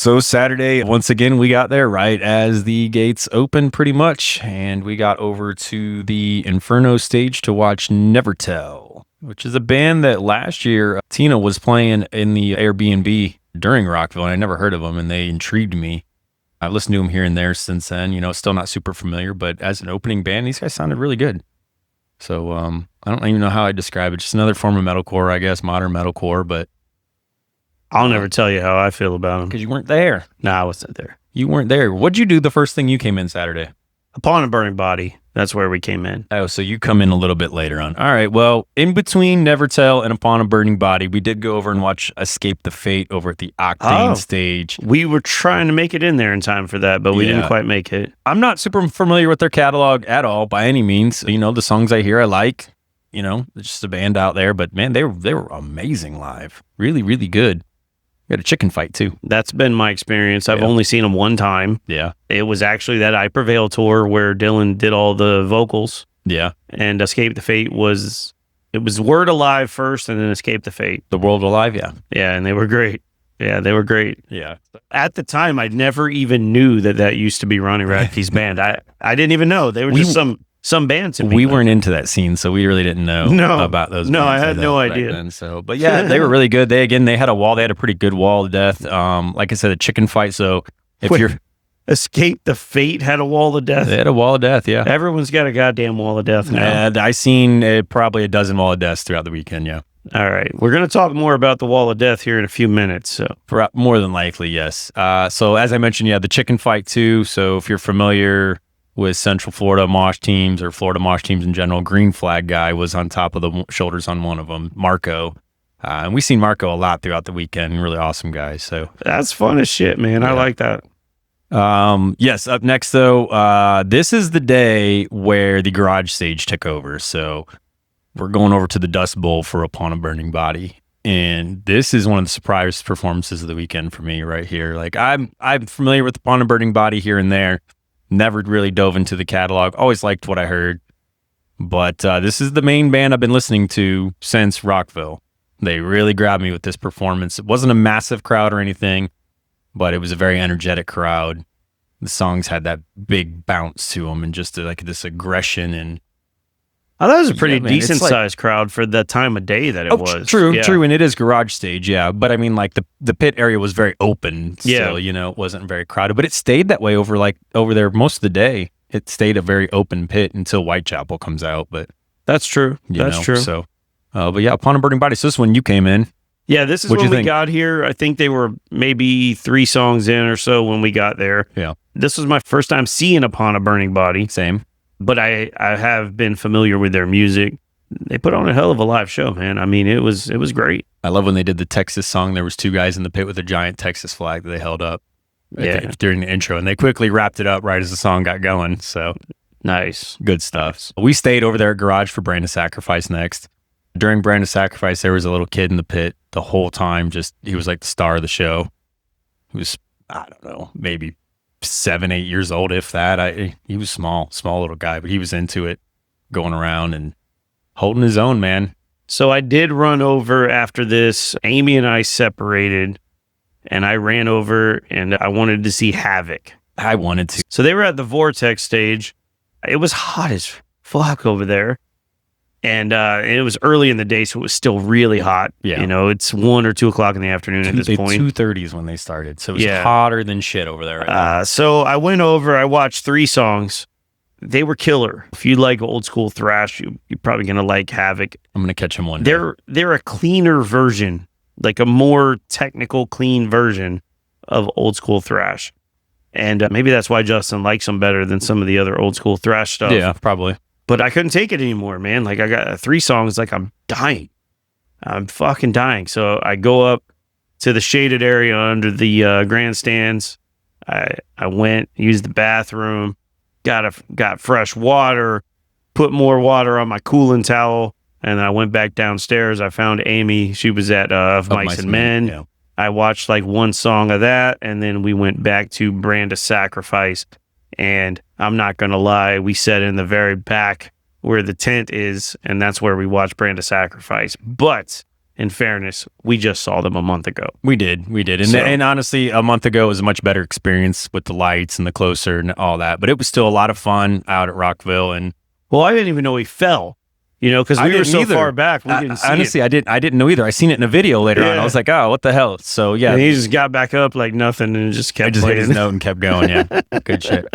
So Saturday, once again, we got there right as the gates opened pretty much, and we got over to the Inferno stage to watch Never Tell, which is a band that last year Tina was playing in the Airbnb during Rockville, and I never heard of them, and they intrigued me. I've listened to them here and there since then, still not super familiar, but as an opening band, these guys sounded really good. So I don't even know how I describe it. Just another form of metalcore, I guess, modern metalcore, but I'll never tell you how I feel about them. Because you weren't there. No, I wasn't there. You weren't there. What'd you do the first thing you came in Saturday? Upon a Burning Body. That's where we came in. Oh, so you come in a little bit later on. All right. Well, in between Never Tell and Upon a Burning Body, we did go over and watch Escape the Fate over at the Octane stage. We were trying to make it in there in time for that, but we didn't quite make it. I'm not super familiar with their catalog at all by any means. The songs I hear I like. It's just a band out there, but man, they were amazing live. Really, really good. We had a chicken fight too. That's been my experience. I've only seen them one time. Yeah. It was actually that I Prevail tour where Dylan did all the vocals. Yeah. And Escape the Fate was Word Alive first and then Escape the Fate. The World Alive, yeah. Yeah, and they were great. Yeah, they were great. Yeah. At the time, I never even knew that used to be Ronnie Radke's band. I didn't even know. They were just some bands. We weren't into that scene, so we really didn't know about those. No, I had no idea. Then, but yeah, they were really good. They had a pretty good wall of death. Like I said, a chicken fight. So Escape the Fate had a wall of death. They had a wall of death. Yeah, everyone's got a goddamn wall of death now. And I seen probably a dozen wall of deaths throughout the weekend. Yeah. All right, we're gonna talk more about the wall of death here in a few minutes. So more than likely, yes. So as I mentioned, the chicken fight too. So if you're familiar with Central Florida mosh teams or Florida mosh teams in general, Green Flag guy was on top of the shoulders on one of them, Marco. And we've seen Marco a lot throughout the weekend. Really awesome guy. So that's fun as shit, man. I like that. Yes. Up next, though, this is the day where the garage stage took over. So we're going over to the Dust Bowl for Upon a Burning Body. And this is one of the surprise performances of the weekend for me right here. Like I'm familiar with Upon a Burning Body here and there. Never really dove into the catalog. Always liked what I heard. But this is the main band I've been listening to since Rockville. They really grabbed me with this performance. It wasn't a massive crowd or anything, but it was a very energetic crowd. The songs had that big bounce to them and just like this aggression. And I thought it was a pretty decent sized crowd for the time of day that it was. True. And it is garage stage, yeah. But I mean, like the pit area was very open. So, it wasn't very crowded. But it stayed that way over there most of the day. It stayed a very open pit until Whitechapel comes out. But that's true. That's true. So, but yeah, Upon a Burning Body. So this is when you came in. Yeah, this is when we got here. I think they were maybe 3 songs in or so when we got there. Yeah. This was my first time seeing Upon a Burning Body. Same. But I have been familiar with their music. They put on a hell of a live show, man. I mean, it was great. I love when they did the Texas song. There was 2 guys in the pit with a giant Texas flag that they held up during the intro, and they quickly wrapped it up right as the song got going. So nice. Good stuff. We stayed over there at Garage for Brand of Sacrifice next. During Brand of Sacrifice, there was a little kid in the pit the whole time. He was like the star of the show. He was, I don't know, maybe 7, 8 years old, if that. He was small little guy, but he was into it, going around and holding his own, man. So I did run over after this. Amy and I separated, and I ran over and I wanted to see Havoc. I wanted to. So they were at the Vortex stage. It was hot as fuck over there. And it was early in the day, so it was still really hot. Yeah. It's 1 or 2 o'clock in the afternoon at this point. 2:30 is when they started, so it was hotter than shit over there. Right so I went over, I watched 3 songs. They were killer. If you like old school thrash, you're probably going to like Havoc. I'm going to catch them one day. They're a cleaner version, like a more technical, clean version of old school thrash. And maybe that's why Justin likes them better than some of the other old school thrash stuff. Yeah, probably. But I couldn't take it anymore, man. Like I got 3 songs, like I'm dying. I'm fucking dying. So I go up to the shaded area under the grandstands. I went, used the bathroom, got fresh water, put more water on my cooling towel, and I went back downstairs. I found Amy. She was at Of Mice and Men. Yeah. I watched like 1 song of that, and then we went back to Brand of Sacrifice. And I'm not going to lie, we sat in the very back where the tent is, and that's where we watched Brand of Sacrifice. But in fairness, we just saw them a month ago. We did. And honestly, a month ago was a much better experience with the lights and the closer and all that. But it was still a lot of fun out at Rockville. And well, I didn't even know he fell, because we were so far back. We didn't see honestly, it. I didn't know either. I seen it in a video later on. I was like, oh, what the hell? So yeah. And he just got back up like nothing and just kept hit his note and kept going. Yeah. Good shit.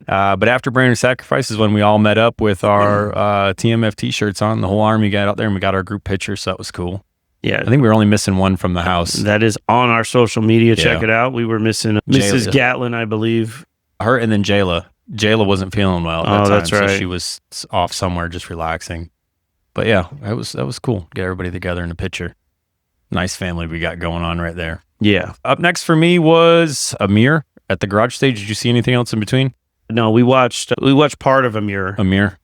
But after Brandon Sacrifice is when we all met up with our TMF t-shirts on. The whole army got out there and we got our group picture. So that was cool. Yeah. I think we were only missing one from the house. That is on our social media. Check it out. We were missing Mrs. Gatlin, I believe. Her and then Jayla. Jayla wasn't feeling well at that time. That's right. So she was off somewhere just relaxing. But yeah, that was cool. Get everybody together in a picture. Nice family we got going on right there. Yeah. Up next for me was Amir at the garage stage. Did you see anything else in between? No, we watched part of Amir.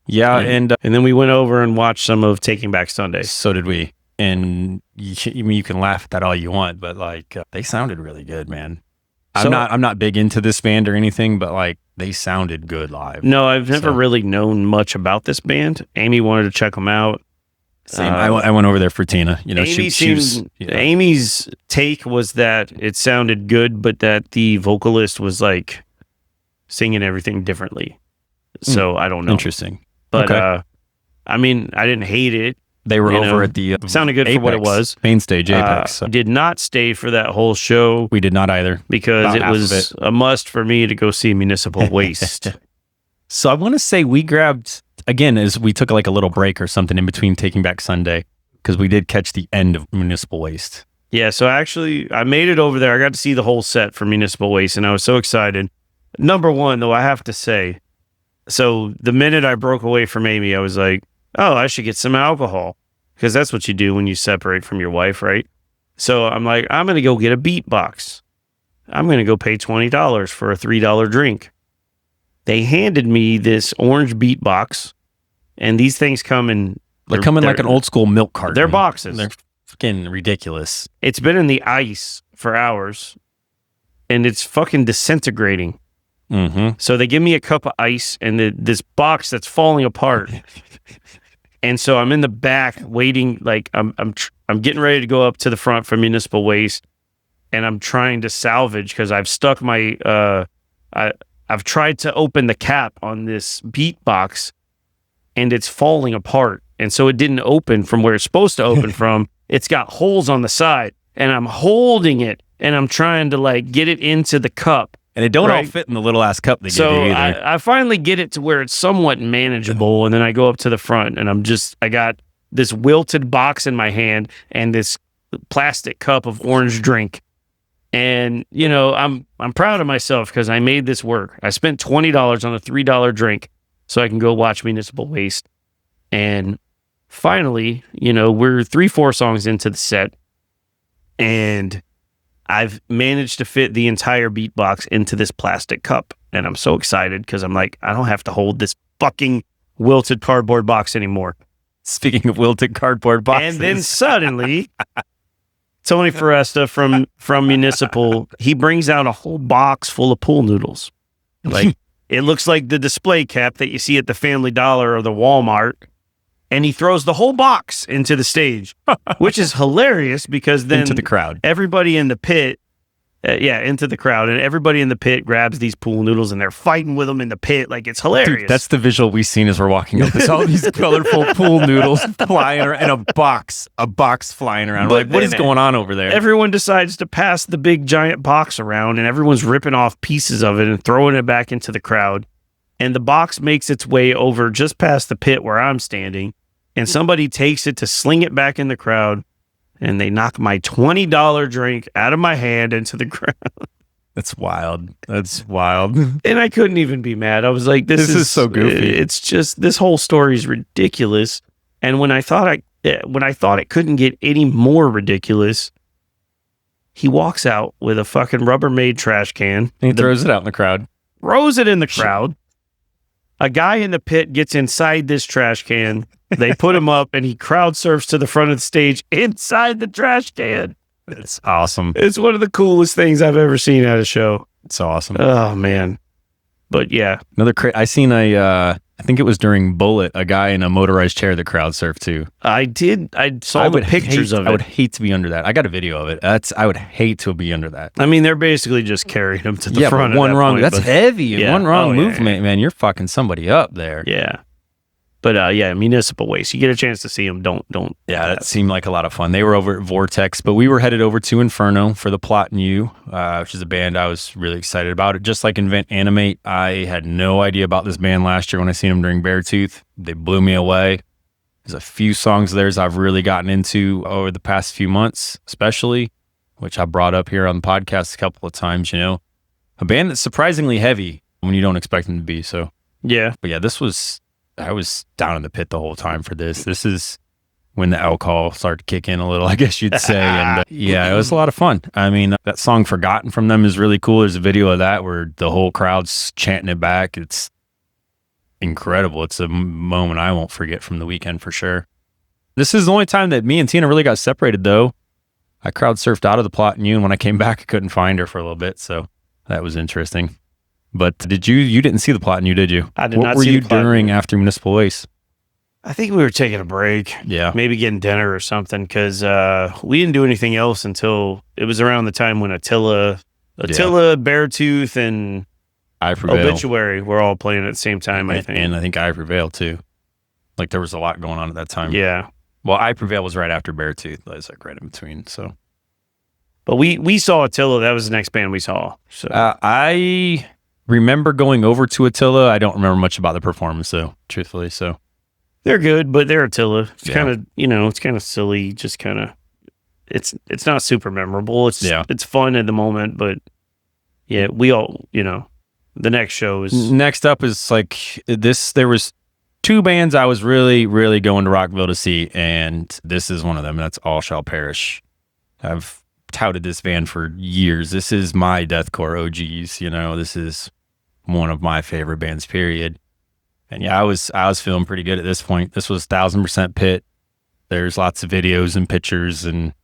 Yeah, and then we went over and watched some of Taking Back Sunday. So did we. And you can laugh at that all you want, but like they sounded really good, man. I'm not big into this band or anything, but like they sounded good live. No, I've never really known much about this band. Amy wanted to check them out. Same. I went over there for Tina. Amy's take was that it sounded good, but that the vocalist was like singing everything differently. So I don't know. Interesting. But I mean, I didn't hate it. They were over at the sounded good Apex, for what it was. Main stage Apex. Did not stay for that whole show. We did not either. Because it was a must for me to go see Municipal Waste. So I want to say we grabbed, again, as we took like a little break or something in between Taking Back Sunday, because we did catch the end of Municipal Waste. Yeah, so actually I made it over there. I got to see the whole set for Municipal Waste and I was so excited. Number one, though, I have to say, so the minute I broke away from Amy, I was like, oh, I should get some alcohol, because that's what you do when you separate from your wife, right? So I'm like, I'm going to go get a beatbox. I'm going to go pay $20 for a $3 drink. They handed me this orange beatbox, and these things come in... They come in like an old school milk carton. They're boxes. They're fucking ridiculous. It's been in the ice for hours, and it's fucking disintegrating. Mm-hmm. So they give me a cup of ice and this box that's falling apart. And so I'm in the back waiting, like I'm getting ready to go up to the front for Municipal Waste, and I'm trying to salvage because I've stuck my I've tried to open the cap on this beatbox and it's falling apart. And so it didn't open from where it's supposed to open from. It's got holes on the side, and I'm holding it and I'm trying to like get it into the cup. And it don't all fit in the little ass cup they give you either. I finally get it to where it's somewhat manageable, and then I go up to the front, and I got this wilted box in my hand and this plastic cup of orange drink. And, I'm proud of myself because I made this work. I spent $20 on a $3 drink so I can go watch Municipal Waste. And finally, we're 3-4 songs into the set, and I've managed to fit the entire beatbox into this plastic cup. And I'm so excited because I'm like, I don't have to hold this fucking wilted cardboard box anymore. Speaking of wilted cardboard boxes. And then suddenly, Tony Foresta from Municipal, he brings out a whole box full of pool noodles. Like, it looks like the display cap that you see at the Family Dollar or the Walmart. And he throws the whole box into the stage, which is hilarious because then into the crowd, everybody in the pit, into the crowd, and everybody in the pit grabs these pool noodles and they're fighting with them in the pit. Like, it's hilarious. Dude, that's the visual we seen as we're walking up. There's all these colorful pool noodles flying around and a box flying around. We're like, what is going on over there? Everyone decides to pass the big giant box around, and everyone's ripping off pieces of it and throwing it back into the crowd. And the box makes its way over just past the pit where I'm standing. And somebody takes it to sling it back in the crowd, and they knock my $20 drink out of my hand into the ground. That's wild. And I couldn't even be mad. I was like, this is so goofy. It's just, this whole story is ridiculous. And when I thought it couldn't get any more ridiculous, he walks out with a fucking Rubbermaid trash can. And he throws it out in the crowd. Throws it in the crowd. A guy in the pit gets inside this trash can. They put him up, and he crowd surfs to the front of the stage inside the trash can. It's awesome. It's one of the coolest things I've ever seen at a show. It's awesome. Oh, man. But yeah. I seen a I think it was during Bullet, a guy in a motorized chair that crowd surfed too. I saw the pictures of it. I would hate to be under that. I got a video of it. I would hate to be under that. I mean, they're basically just carrying him to the front. But one wrong. Point, that's heavy. Yeah. One wrong movement, man. You're fucking somebody up there. Yeah. But municipal waste. You get a chance to see them. Don't. Yeah, that seemed like a lot of fun. They were over at Vortex, but we were headed over to Inferno for the Plot and You, which is a band I was really excited about. It just like Invent Animate. I had no idea about this band last year when I seen them during Beartooth. They blew me away. There's a few songs of theirs I've really gotten into over the past few months, especially, which I brought up here on the podcast a couple of times. A band that's surprisingly heavy when you don't expect them to be. So yeah, but yeah, I was down in the pit the whole time for this. This is when the alcohol started to kick in a little, I guess you'd say. And yeah, it was a lot of fun. I mean, that song Forgotten from them is really cool. There's a video of that where the whole crowd's chanting it back. It's incredible. It's a moment I won't forget from the weekend for sure. This is the only time that me and Tina really got separated, though. I crowd surfed out of the Plot and You, and when I came back, I couldn't find her for a little bit. So that was interesting. But you didn't see the Plot and You, did you? I did not see the Plot and You. What were you during after Municipal Waste? I think we were taking a break. Yeah. Maybe getting dinner or something, because we didn't do anything else until it was around the time when Attila, Beartooth, and I Prevail. Obituary were all playing at the same time, I think. And I think I Prevail, too. Like, there was a lot going on at that time. Yeah. Well, I Prevail was right after Beartooth. It was like right in between, so. But we saw Attila. That was the next band we saw. So I remember going over to Attila. I don't remember much about the performance, though, truthfully. So they're good, but they're Attila. It's kind of it's kind of silly. Just kind of, it's not super memorable. It's fun at the moment, but yeah, we all the next show is next up is like this. There was two bands I was really, really going to Rockville to see, and this is one of them. That's All Shall Perish. I've touted this band for years. This is my deathcore OGs. This is one of my favorite bands, period. And yeah, I was feeling pretty good at this point. This was 1000% pit. There's lots of videos and pictures, and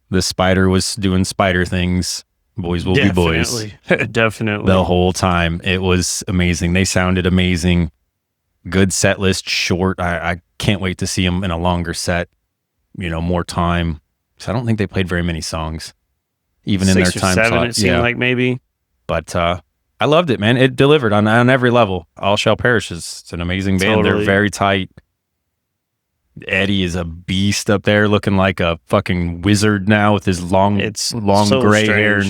the spider was doing spider things. Boys will be boys. Definitely. The whole time. It was amazing. They sounded amazing. Good set list, short. I can't wait to see them in a longer set, more time. So I don't think they played very many songs, even in their time 6 or 7, slot. it seemed like maybe. But I loved it, man. It delivered on every level. All Shall Perish is an amazing band. Totally. They're very tight. Eddie is a beast up there, looking like a fucking wizard now with his long so gray hair.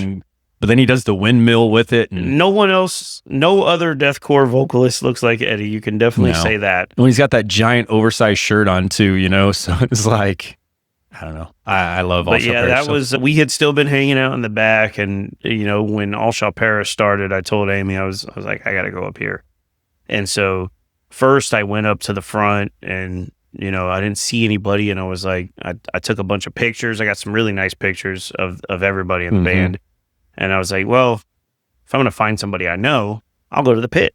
But then he does the windmill with it. And no other deathcore vocalist looks like Eddie. You can definitely say that. When he's got that giant oversized shirt on too, so it's like, I don't know. I love All Shall Perish. But yeah, we had still been hanging out in the back, and when All Shall Perish started, I told Amy, I was like, I got to go up here. And so first I went up to the front, and I didn't see anybody, and I was like, I took a bunch of pictures. I got some really nice pictures of everybody in the band, and I was like, well, if I'm gonna find somebody I know, I'll go to the pit.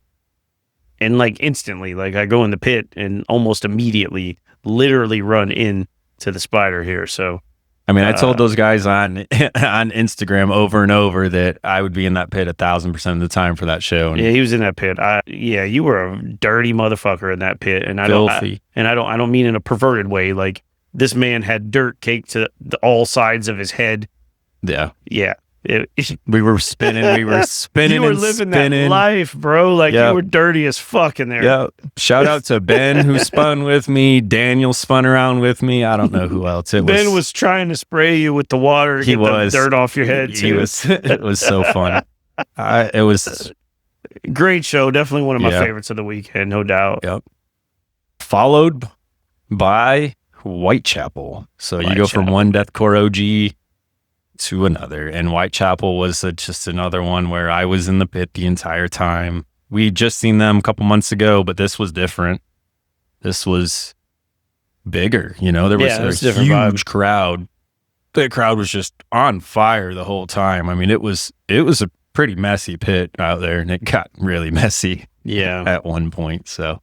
And like instantly, like I go in the pit and almost immediately, literally run in to the spider here. So I mean, I told those guys on Instagram over and over that I would be in that pit 1000% of the time for that show. And yeah, he was in that pit. You were a dirty motherfucker in that pit, and I don't mean in a perverted way. Like, this man had dirt caked to all sides of his head. Yeah. We were spinning. You were living that life, bro. Like, you were dirty as fuck in there. Yeah. Shout out to Ben, who spun with me. Daniel spun around with me. I don't know who else. Ben was trying to spray you with the water to get the dirt off your head, too. It was so fun. It was great show. Definitely one of my favorites of the weekend, no doubt. Yep. Followed by Whitechapel. So you go from one deathcore OG to another, and Whitechapel was just another one where I was in the pit the entire time. We just seen them a couple months ago, but this was different. This was bigger, there was a huge crowd. The crowd was just on fire the whole time. I mean, it was a pretty messy pit out there, and it got really messy at one point. So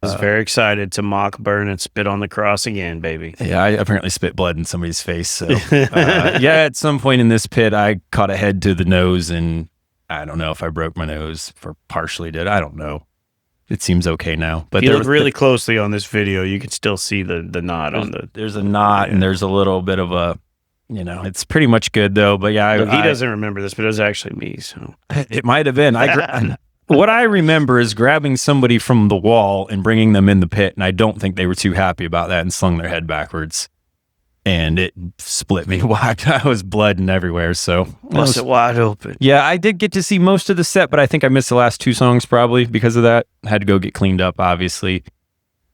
I was very excited to mock, burn, and spit on the cross again, baby. Yeah, I apparently spit blood in somebody's face. So, at some point in this pit, I caught a head to the nose, and I don't know if I broke my nose or partially did. I don't know. it seems okay now. But if you look really closely on this video, you can still see the knot on the. There's a knot and there's a little bit of a, it's pretty much good though. But yeah, He doesn't remember this, but it was actually me. So it might have been. What I remember is grabbing somebody from the wall and bringing them in the pit, and I don't think they were too happy about that and slung their head backwards. And it split me wide. I was blooding everywhere. So bust it wide open. Yeah, I did get to see most of the set, but I think I missed the last 2 songs probably because of that. I had to go get cleaned up, obviously.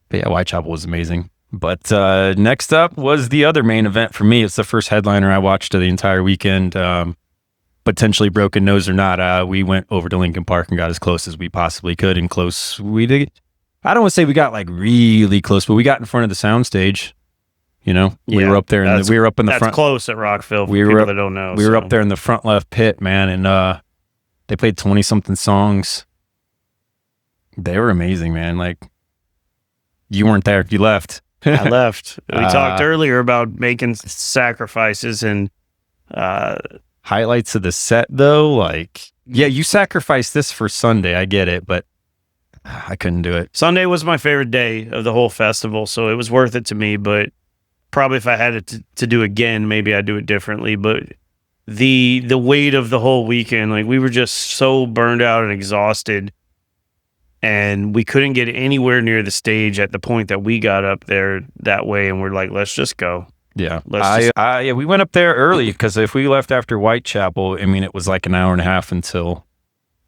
But yeah, Whitechapel was amazing. But next up was the other main event for me. It's the first headliner I watched the entire weekend. Potentially Broken Nose or not, we went over to Lincoln Park and got as close as we possibly could. And close we did. I don't want to say we got like really close, but we got in front of the soundstage. We were up there, and we were up in the front. That's close at Rockville. For people that don't know, we were up there in the front left pit, man, and they played 20-something songs. They were amazing, man. Like, you weren't there; you left. I left. We talked earlier about making sacrifices and highlights of the set, though. Like, yeah, you sacrificed this for Sunday. I get it, but I couldn't do it. Sunday was my favorite day of the whole festival, so it was worth it to me, but. Probably if I had it to do again, maybe I'd do it differently. But the weight of the whole weekend, like we were just so burned out and exhausted, and we couldn't get anywhere near the stage at the point that we got up there that way. And we're like, let's just go. Yeah, yeah, we went up there early because if we left after Whitechapel, I mean, it was like an hour and a half until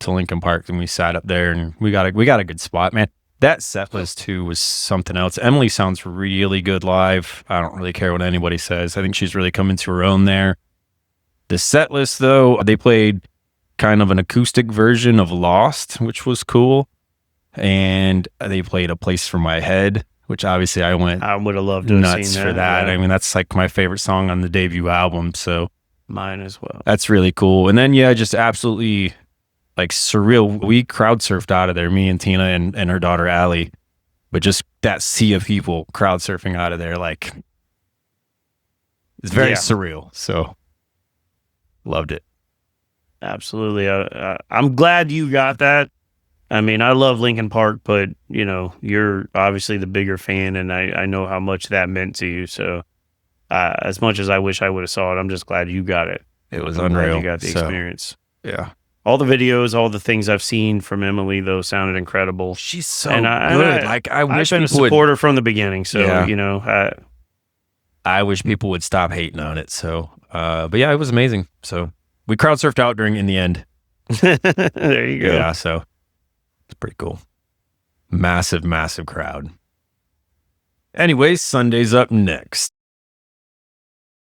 Lincoln Park, and we sat up there and we got a good spot, man. That set list, too, was something else. Emily sounds really good live. I don't really care what anybody says. I think she's really come into her own there. The set list, though, they played kind of an acoustic version of Lost, which was cool. And they played A Place for My Head, which obviously I would have loved to nuts have seen for that. Yeah. I mean, that's like my favorite song on the debut album. So mine as well. That's really cool. And then, yeah, just absolutely... like surreal. We crowd surfed out of there, me and Tina and her daughter Allie, but just that sea of people crowd surfing out of there, like it's very surreal. So loved it. Absolutely. I'm glad you got that. I mean, I love Lincoln Park, but you're obviously the bigger fan, and I know how much that meant to you. So as much as I wish I would have saw it, I'm just glad you got it. It was unreal. You got the experience. Yeah. All the videos, all the things I've seen from Emily, though, sounded incredible. She's so good. I wish I've been a supporter from the beginning, so I wish people would stop hating on it. So, but yeah, it was amazing. So we crowd surfed out in the end. There you go. Yeah, so it's pretty cool. Massive, massive crowd. Anyways, Sunday's up next.